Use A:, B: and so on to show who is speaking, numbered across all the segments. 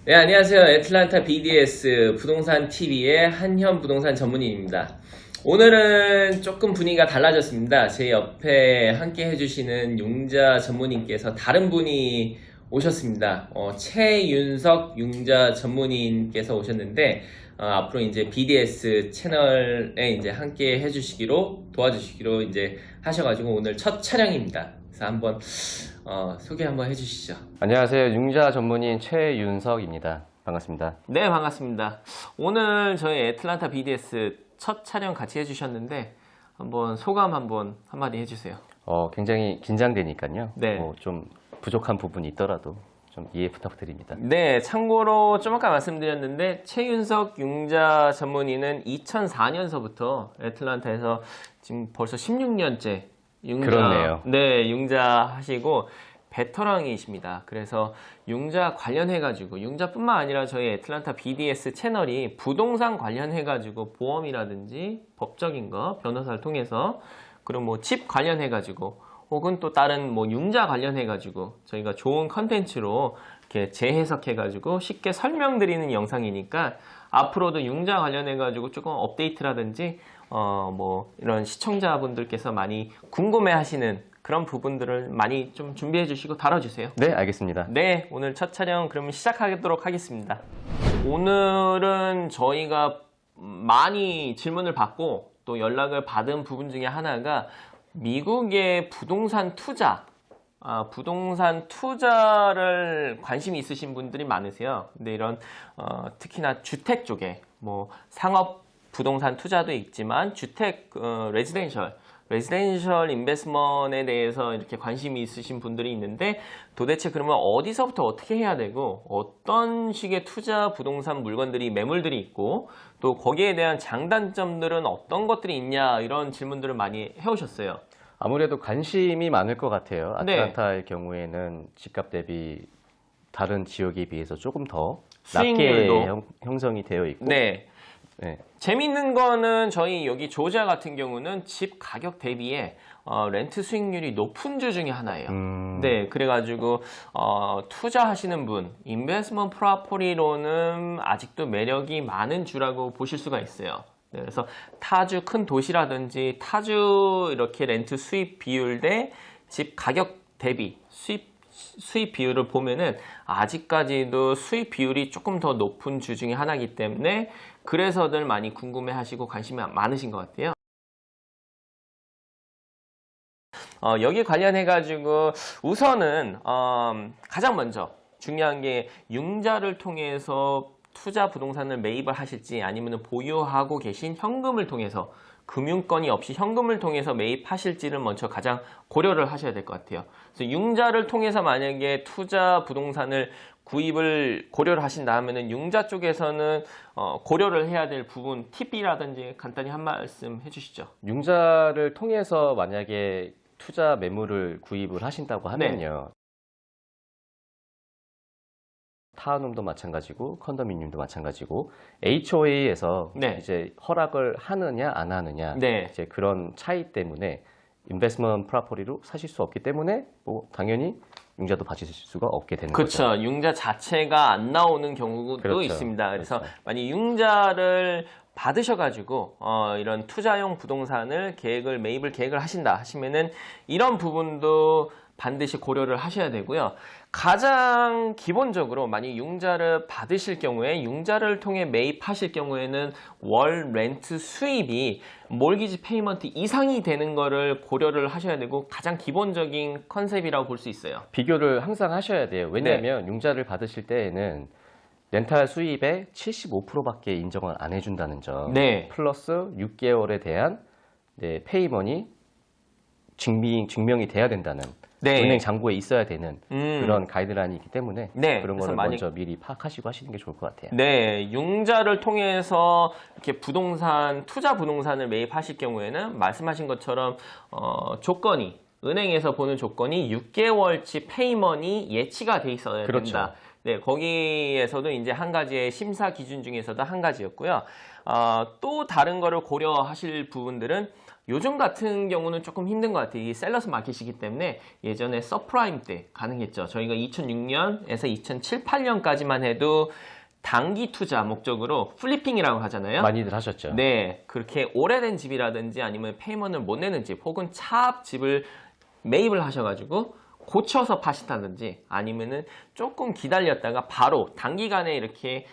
A: 네, 안녕하세요. 애틀란타 BDS 부동산 TV의 한현 부동산 전문인입니다. 오늘은 조금 분위기가 달라졌습니다. 제 옆에 함께 해주시는 융자 전문인께서 다른 분이 오셨습니다. 최윤석 융자 전문인께서 오셨는데, 앞으로 이제 BDS 채널에 이제 함께 해주시기로, 도와주시기로 이제 하셔가지고 오늘 첫 촬영입니다. 그래서 한번 소개 한번 해주시죠.
B: 안녕하세요. 융자 전문인 최윤석입니다. 반갑습니다.
A: 네, 반갑습니다. 오늘 저희 애틀란타 BDS 첫 촬영 같이 해주셨는데 한번 소감 한마디 해주세요.
B: 굉장히 긴장되니까요.
A: 네.
B: 좀 부족한 부분이 있더라도 좀 이해 부탁드립니다.
A: 네, 참고로 좀 아까 말씀드렸는데 최윤석 융자 전문인은 2004년서부터 애틀란타에서 지금 벌써 16년째
B: 그렇네요.
A: 네, 융자 하시고 베테랑이십니다. 그래서 융자 관련해가지고 융자뿐만 아니라 저희 애틀란타 BDS 채널이 부동산 관련해가지고 보험이라든지 법적인 거 변호사를 통해서 그리고 뭐 집 관련해가지고 혹은 또 다른 뭐 융자 관련해가지고 저희가 좋은 컨텐츠로 이렇게 재해석해가지고 쉽게 설명드리는 영상이니까 앞으로도 융자 관련해가지고 조금 업데이트라든지 뭐 이런 시청자분들께서 많이 궁금해하시는 그런 부분들을 많이 좀 준비해 주시고 다뤄주세요.
B: 네, 알겠습니다.
A: 네, 오늘 첫 촬영 그러면 시작하도록 하겠습니다. 오늘은 저희가 많이 질문을 받고 또 연락을 받은 부분 중에 하나가 미국의 부동산 투자, 부동산 투자를 관심이 있으신 분들이 많으세요. 근데 이런 특히나 주택 쪽에 뭐 상업 부동산 투자도 있지만 주택 레지덴셜 인베스트먼트에 대해서 이렇게 관심이 있으신 분들이 있는데 도대체 그러면 어디서부터 어떻게 해야 되고 어떤 식의 투자 부동산 물건들이 매물들이 있고 또 거기에 대한 장단점들은 어떤 것들이 있냐 이런 질문들을 많이 해오셨어요.
B: 아무래도 관심이 많을 것 같아요.
A: 네.
B: 아틀란타의 경우에는 집값 대비 다른 지역에 비해서 조금 더
A: 수익률도.
B: 낮게 형성이 되어 있고
A: 네.
B: 네.
A: 재밌는 거는 저희 여기 조지아 같은 경우는 집 가격 대비에 렌트 수익률이 높은 주 중에 하나예요. 네, 그래가지고 투자하시는 분, 인베스트먼트 프로퍼티로는 아직도 매력이 많은 주라고 보실 수가 있어요. 네, 그래서 타주 큰 도시라든지 타주 이렇게 렌트 수입 비율 대 집 가격 대비 수입 비율을 보면은 아직까지도 수입 비율이 조금 더 높은 주 중에 하나이기 때문에 그래서들 많이 궁금해 하시고 관심이 많으신 것 같아요. 여기 관련해 가지고 우선은 가장 먼저 중요한 게 융자를 통해서 투자 부동산을 매입을 하실지 아니면 보유하고 계신 현금을 통해서 금융권이 없이 현금을 통해서 매입하실지를 먼저 가장 고려를 하셔야 될 것 같아요. 그래서 융자를 통해서 만약에 투자 부동산을 구입을 고려를 하신다 하면은 융자 쪽에서는 고려를 해야 될 부분 팁이라든지 간단히 한 말씀 해주시죠.
B: 융자를 통해서 만약에 투자 매물을 구입을 하신다고 하면요. 타운홈도 마찬가지고 컨도미니엄도 마찬가지고 HOA에서
A: 네.
B: 이제 허락을 하느냐 안 하느냐
A: 네.
B: 이제 그런 차이 때문에 인베스트먼트 프로퍼티로 사실 수 없기 때문에 뭐 당연히 융자도 받으실 수가 없게 되는 거죠.
A: 그렇죠. 융자 자체가 안 나오는 경우도
B: 그렇죠.
A: 있습니다. 그래서
B: 그렇죠.
A: 만약 융자를 받으셔가지고 이런 투자용 부동산을 매입을 계획을 하신다 하시면은 이런 부분도 반드시 고려를 하셔야 되고요. 가장 기본적으로 만약 융자를 받으실 경우에 융자를 통해 매입하실 경우에는 월 렌트 수입이 몰기지 페이먼트 이상이 되는 거를 고려를 하셔야 되고 가장 기본적인 컨셉이라고 볼 수 있어요.
B: 비교를 항상 하셔야 돼요. 왜냐하면 융자를 받으실 때에는 렌탈 수입의 75%밖에 인정을 안 해준다는 점.
A: 네.
B: 플러스 6개월에 대한 페이먼이 증명이 돼야 된다는
A: 네.
B: 은행 잔고에 있어야 되는 그런 가이드라인이 있기 때문에
A: 네.
B: 그런 거를 먼저 미리 파악하시고 하시는 게 좋을 것 같아요.
A: 네, 융자를 통해서 이렇게 투자 부동산을 매입하실 경우에는 말씀하신 것처럼 조건이 은행에서 보는 조건이 6개월치 페이먼이 예치가 돼 있어야
B: 그렇죠.
A: 된다. 네, 거기에서도 이제 한 가지의 심사 기준 중에서도 한 가지였고요. 또 다른 거를 고려하실 부분들은 요즘 같은 경우는 조금 힘든 것 같아요. 이게 셀러스 마켓이기 때문에 예전에 서프라임 때 가능했죠. 저희가 2006년에서 2007, 8년까지만 해도 단기 투자 목적으로 플리핑이라고 하잖아요.
B: 많이들 하셨죠.
A: 네, 그렇게 오래된 집이라든지 아니면 페이먼을 못 내는 집 혹은 차압 집을 매입을 하셔가지고 고쳐서 파신다든지 아니면은 조금 기다렸다가 바로 단기간에 이렇게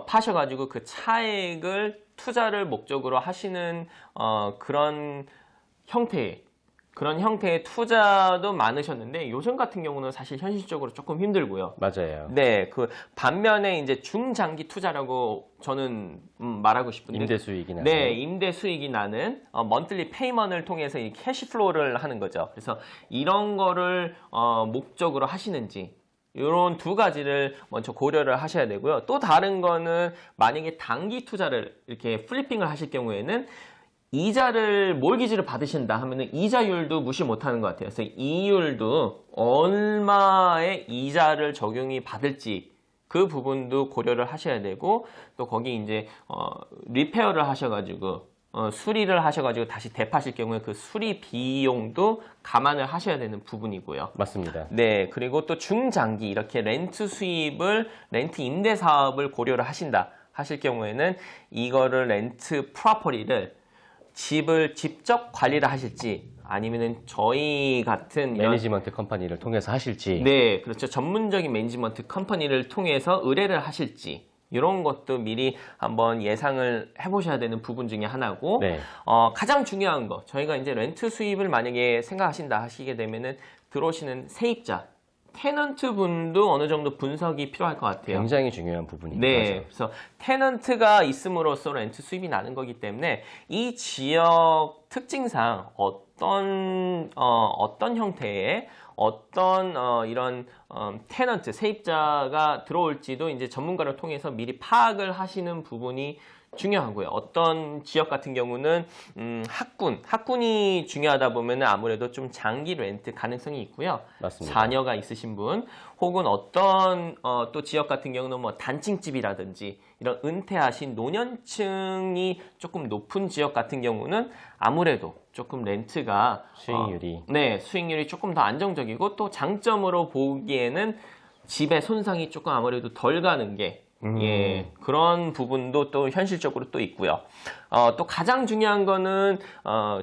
A: 파셔가지고 그 차액을 투자를 목적으로 하시는 그런 형태의 투자도 많으셨는데 요즘 같은 경우는 사실 현실적으로 조금 힘들고요.
B: 맞아요.
A: 네, 그 반면에 이제 중장기 투자라고 저는 말하고 싶은데
B: 임대 수익이 나는.
A: 네, 임대 수익이 나는 먼틀리 페이먼을 통해서 이 캐시플로우를 하는 거죠. 그래서 이런 거를 목적으로 하시는지 이런 두 가지를 먼저 고려를 하셔야 되고요. 또 다른 거는 만약에 단기 투자를 이렇게 플리핑을 하실 경우에는 이자를 몰기지를 받으신다 하면은 이자율도 무시 못하는 것 같아요. 그래서 이율도 얼마의 이자를 적용이 받을지 그 부분도 고려를 하셔야 되고 또 거기 이제 리페어를 하셔가지고 수리를 하셔가지고 다시 되파실 경우에 그 수리 비용도 감안을 하셔야 되는 부분이고요.
B: 맞습니다.
A: 네, 그리고 또 중장기 이렇게 렌트 수입을 렌트 임대 사업을 고려를 하신다 하실 경우에는 이거를 렌트 프로퍼리를 집을 직접 관리를 하실지 아니면은 저희 같은 이런
B: 매니지먼트 컴퍼니를 통해서 하실지.
A: 네, 그렇죠. 전문적인 매니지먼트 컴퍼니를 통해서 의뢰를 하실지 이런 것도 미리 한번 예상을 해보셔야 되는 부분 중에 하나고
B: 네.
A: 가장 중요한 거 저희가 이제 렌트 수입을 만약에 생각하신다 하시게 되면은 들어오시는 세입자 테넌트 분도 어느 정도 분석이 필요할 것 같아요.
B: 굉장히 중요한 부분입니다.
A: 네, 그래서 테넌트가 있음으로써 렌트 수입이 나는 거기 때문에 이 지역 특징상 어떤 형태의 어떤 이런 테넌트 세입자가 들어올지도 이제 전문가를 통해서 미리 파악을 하시는 부분이 중요하고요. 어떤 지역 같은 경우는 학군이 중요하다 보면 아무래도 좀 장기 렌트 가능성이 있고요.
B: 맞습니다.
A: 자녀가 있으신 분 혹은 어떤 또 지역 같은 경우는 뭐 단층집이라든지 이런 은퇴하신 노년층이 조금 높은 지역 같은 경우는 아무래도 조금 렌트가
B: 수익률이.
A: 네, 수익률이 조금 더 안정적이고 또 장점으로 보기에는 집의 손상이 조금 아무래도 덜 가는 게 예, 그런 부분도 또 현실적으로 또 있고요. 또 가장 중요한 거는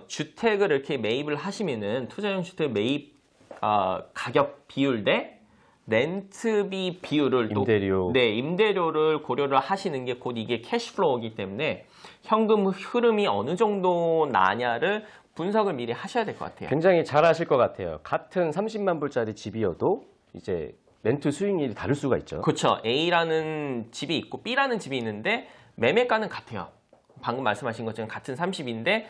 A: 주택을 이렇게 매입을 하시면은 투자용 주택 매입 가격 비율 대 렌트비 비율을
B: 임대료.
A: 네, 임대료를 고려를 하시는 게 곧 이게 캐시플로우이기 때문에 현금 흐름이 어느 정도 나냐를 분석을 미리 하셔야 될 것 같아요.
B: 굉장히 잘 하실 것 같아요. 같은 30만 불짜리 집이어도 이제 렌트 수익률이 다를 수가 있죠.
A: 그렇죠. A라는 집이 있고 B라는 집이 있는데 매매가는 같아요. 방금 말씀하신 것처럼 같은 30인데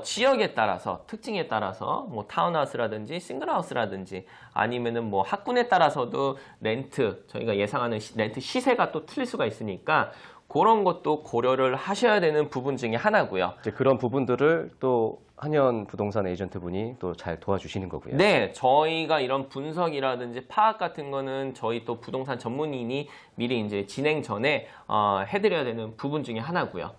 A: 지역에 따라서 특징에 따라서 뭐 타운하우스라든지 싱글하우스라든지 아니면은 뭐 학군에 따라서도 렌트 저희가 예상하는 렌트 시세가 또 틀릴 수가 있으니까 그런 것도 고려를 하셔야 되는 부분 중에 하나고요.
B: 이제 그런 부분들을 또 한현 부동산 에이전트 분이 또 잘 도와주시는 거고요.
A: 네, 저희가 이런 분석이라든지 파악 같은 거는 저희 또 부동산 전문인이 미리 이제 진행 전에 해드려야 되는 부분 중에 하나고요.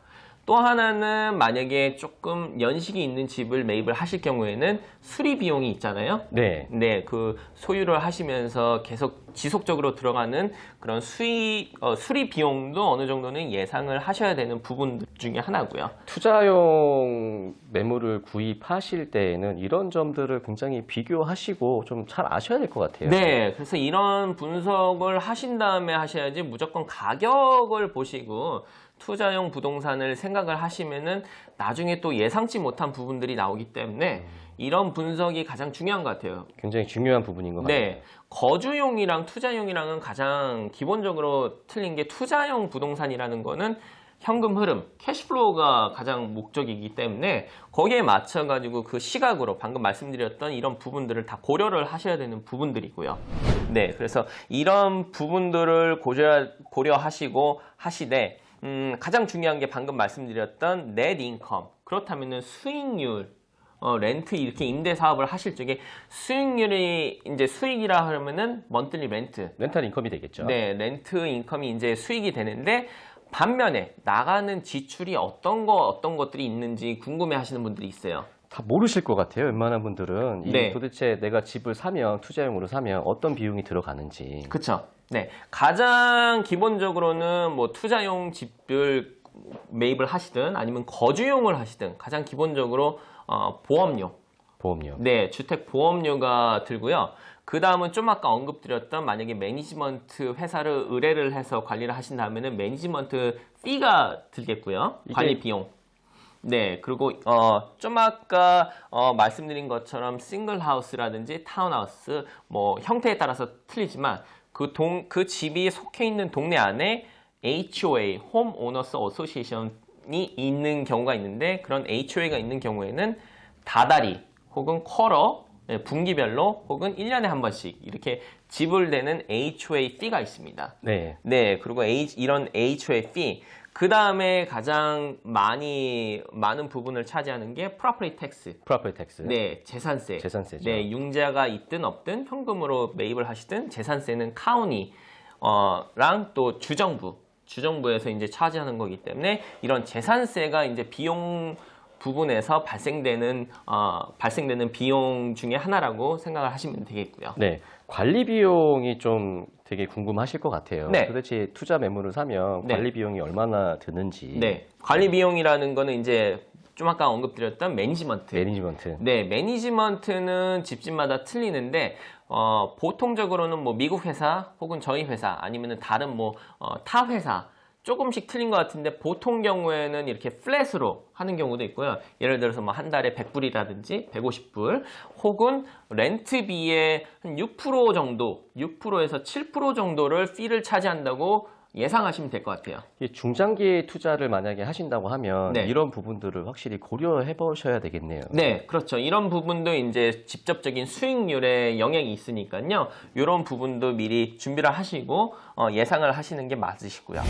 A: 또 하나는 만약에 조금 연식이 있는 집을 매입을 하실 경우에는 수리 비용이 있잖아요.
B: 네.
A: 네, 그 소유를 하시면서 계속 지속적으로 들어가는 그런 수리 비용도 어느 정도는 예상을 하셔야 되는 부분 중에 하나고요.
B: 투자용 매물을 구입하실 때에는 이런 점들을 굉장히 비교하시고 좀 잘 아셔야 될 것 같아요.
A: 네, 그래서 이런 분석을 하신 다음에 하셔야지 무조건 가격을 보시고 투자용 부동산을 생각을 하시면은 나중에 또 예상치 못한 부분들이 나오기 때문에 이런 분석이 가장 중요한 것 같아요.
B: 굉장히 중요한 부분인 것 같아요.
A: 네, 거주용이랑 투자용이랑은 가장 기본적으로 틀린 게 투자용 부동산이라는 거는 현금 흐름, 캐시플로우가 가장 목적이기 때문에 거기에 맞춰가지고 그 시각으로 방금 말씀드렸던 이런 부분들을 다 고려를 하셔야 되는 부분들이고요. 네, 그래서 이런 부분들을 고려하시고 하시되 가장 중요한 게 방금 말씀드렸던 넷 인컴 그렇다면은 수익률 렌트 이렇게 임대 사업을 하실 적에 수익률이 이제 수익이라 하면은 먼틀리 렌트
B: 렌탈 인컴이 되겠죠.
A: 네, 렌트 인컴이 이제 수익이 되는데 반면에 나가는 지출이 어떤 것들이 있는지 궁금해 하시는 분들이 있어요.
B: 다 모르실 것 같아요. 웬만한 분들은 이
A: 네.
B: 도대체 내가 집을 사면 투자용으로 사면 어떤 비용이 들어가는지.
A: 그쵸. 네. 가장 기본적으로는 뭐 투자용 집을 매입을 하시든 아니면 거주용을 하시든 가장 기본적으로 보험료.
B: 보험료.
A: 네, 주택 보험료가 들고요. 그 다음은 좀 아까 언급드렸던 만약에 매니지먼트 회사를 의뢰를 해서 관리를 하신다면은 매니지먼트 피가 들겠고요. 관리 비용. 네, 그리고 좀 아까 말씀드린 것처럼 싱글 하우스라든지 타운하우스 뭐 형태에 따라서 틀리지만 그 집이 속해 있는 동네 안에 HOA, 홈 오너스 어소시에이션이 있는 경우가 있는데 그런 HOA가 있는 경우에는 다달이 혹은 쿼터, 분기별로 혹은 1년에 한 번씩 이렇게 지불되는 HOA fee가 있습니다.
B: 네.
A: 네, 그리고 이런 HOA fee 그 다음에 가장 많은 부분을 차지하는 게 property tax.
B: 프로퍼티 텍스.
A: 네, 재산세.
B: 재산세죠.
A: 네, 융자가 있든 없든 현금으로 매입을 하시든 재산세는 카운티 랑 또 주정부에서 이제 차지하는 거기 때문에 이런 재산세가 이제 비용 부분에서 발생되는 비용 중에 하나라고 생각을 하시면 되겠고요.
B: 네. 관리 비용이 좀 되게 궁금하실 것 같아요.
A: 네.
B: 도대체 투자 매물을 사면
A: 네.
B: 관리 비용이 얼마나 드는지.
A: 네, 관리 비용이라는 거는 이제 좀 아까 언급드렸던 매니지먼트.
B: 매니지먼트.
A: 네, 매니지먼트는 집집마다 틀리는데 보통적으로는 뭐 미국 회사 혹은 저희 회사 아니면은 다른 뭐 타 회사 조금씩 틀린 것 같은데 보통 경우에는 이렇게 플랫으로 하는 경우도 있고요. 예를 들어서 뭐 한 달에 100불이라든지 150불 혹은 렌트비의 한 6% 정도, 6%에서 7% 정도를 피를 차지한다고 예상하시면 될 것 같아요.
B: 이 중장기 투자를 만약에 하신다고 하면
A: 네.
B: 이런 부분들을 확실히 고려해 보셔야 되겠네요.
A: 네, 그렇죠. 이런 부분도 이제 직접적인 수익률에 영향이 있으니까요. 이런 부분도 미리 준비를 하시고 예상을 하시는 게 맞으시고요.